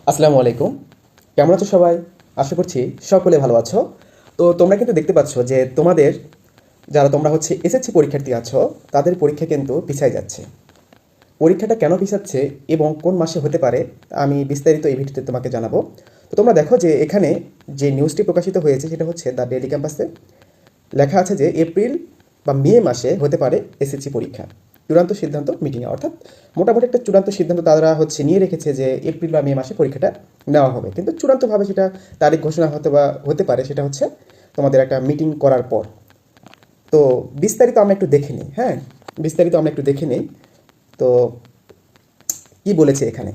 আসসালামু আলাইকুম। কেমন আছো সবাই? আশা করছি সকলে ভালো আছো। তো তোমরা কিন্তু দেখতে পাচ্ছ যে তোমরা এসএসসি পরীক্ষার্থী আছো, তাদের পরীক্ষা কিন্তু পিছায় যাচ্ছে। পরীক্ষাটা কেন পিছাচ্ছে এবং কোন মাসে হতে পারে আমি বিস্তারিত এই ভিডিওতে তোমাকে জানাবো। তো তোমরা দেখো যে এখানে যে নিউজটি প্রকাশিত হয়েছে সেটা হচ্ছে দ্য ডেইলি ক্যাম্পাসে লেখা আছে যে এপ্রিল বা মে মাসে হতে পারে এসএসসি পরীক্ষা। চূড়ান্ত সিদ্ধান্ত মিটিংয়ে, অর্থাৎ মোটামুটি একটা চূড়ান্ত সিদ্ধান্ত তারা নিয়ে রেখেছে যে এপ্রিল বা মে মাসে পরীক্ষাটা নেওয়া হবে, কিন্তু চূড়ান্তভাবে সেটা তারিখ ঘোষণা হতে পারে সেটা হচ্ছে তোমাদের একটা মিটিং করার পর। তো বিস্তারিত আমরা একটু দেখে নিই। হ্যাঁ, বিস্তারিত আমরা একটু দেখে নিই। তো কি বলেছে এখানে?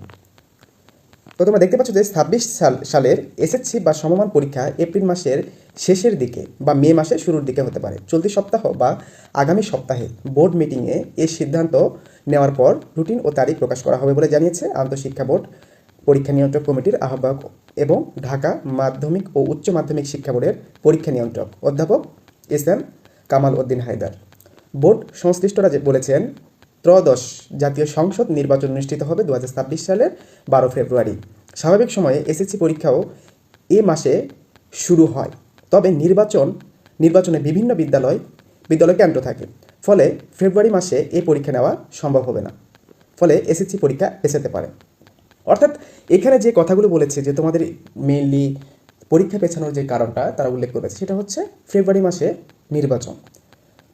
তো তোমরা দেখতে পাচ্ছ যে 26 সালের এসএসসি বা সমমান পরীক্ষা এপ্রিল মাসের শেষের দিকে বা মে মাসের শুরুর দিকে হতে পারে। চলতি সপ্তাহ বা আগামী সপ্তাহে বোর্ড মিটিংয়ে এই সিদ্ধান্ত নেওয়ার পর রুটিন ও তারিখ প্রকাশ করা হবে বলে জানিয়েছে আন্তঃশিক্ষা বোর্ড পরীক্ষা নিয়ন্ত্রক কমিটির আহ্বায়ক এবং ঢাকা মাধ্যমিক ও উচ্চ মাধ্যমিক শিক্ষা বোর্ডের পরীক্ষা নিয়ন্ত্রক অধ্যাপক এস.এম. কামাল উদ্দিন হায়দার। বোর্ড সংশ্লিষ্টরা বলেছেন, ত্রয়োদশ জাতীয় সংসদ নির্বাচন অনুষ্ঠিত হবে 2026 সালের 12 ফেব্রুয়ারি। স্বাভাবিক সময়ে এসএসসি পরীক্ষাও এ মাসে শুরু হয়, তবে নির্বাচনে বিভিন্ন বিদ্যালয় কেন্দ্র থাকে, ফলে ফেব্রুয়ারি মাসে এই পরীক্ষা নেওয়া সম্ভব হবে না, ফলে এসএসসি পরীক্ষা পেছাতে পারে। অর্থাৎ এখানে যে কথাগুলো বলেছে যে তোমাদের মেইনলি পরীক্ষা পেছানোর যে কারণটা তারা উল্লেখ করেছে সেটা হচ্ছে ফেব্রুয়ারি মাসে নির্বাচন।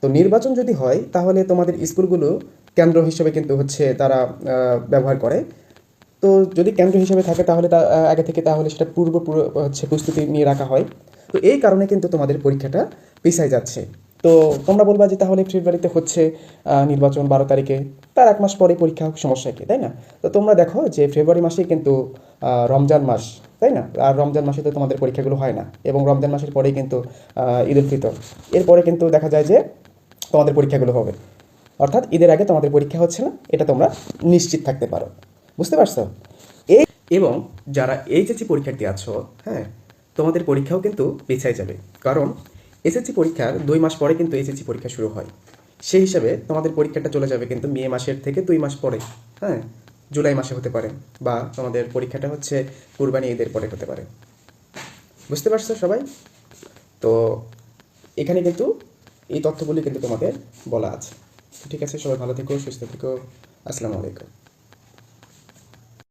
তো নির্বাচন যদি হয় তাহলে তোমাদের স্কুলগুলো কেন্দ্র হিসেবে কিন্তু তারা ব্যবহার করে। তো যদি কেন্দ্র হিসেবে থাকে তাহলে আগে থেকে তাহলে সেটা প্রস্তুতি নিয়ে রাখা হয়। তো এই কারণে কিন্তু তোমাদের পরীক্ষাটা পিছায় যাচ্ছে। তো তোমরা বলবা যে তাহলে ফেব্রুয়ারিতে হচ্ছে নির্বাচন 12 তারিখে, তার 1 মাস পরে পরীক্ষা হোক, সমস্যা কি, তাই না? তো তোমরা দেখো যে ফেব্রুয়ারি মাসেই কিন্তু রমজান মাস, তাই না? আর রমজান মাসে তো তোমাদের পরীক্ষাগুলো হয় না, এবং রমজান মাসের পরেই কিন্তু ঈদ উল ফিতর, এরপরে কিন্তু দেখা যায় যে তোমাদের পরীক্ষাগুলো হবে। অর্থাৎ ঈদের আগে তোমাদের পরীক্ষা হচ্ছে না, এটা তোমরা নিশ্চিত থাকতে পারো। বুঝতে পারছো? এই এবং যারা এইচএসসি পরীক্ষার্থী আছো, হ্যাঁ, তোমাদের পরীক্ষাও কিন্তু পিছায় যাবে, কারণ এসএসসি পরীক্ষার 2 মাস পরে কিন্তু এসএসসি পরীক্ষা শুরু হয়। সেই হিসাবে তোমাদের পরীক্ষাটা চলে যাবে কিন্তু মে মাসের থেকে 2 মাস পরে। হ্যাঁ, জুলাই মাসে হতে পারে, বা তোমাদের পরীক্ষাটা কুরবানি ঈদের পরে হতে পারে। বুঝতে পারছো সবাই? তো এখানে কিন্তু এই তথ্যগুলি কিন্তু তোমাদের বলা আছে। ঠিক আছে, সবাই ভালো থেকো, সুস্থ থেকো। আসসালামু আলাইকুম।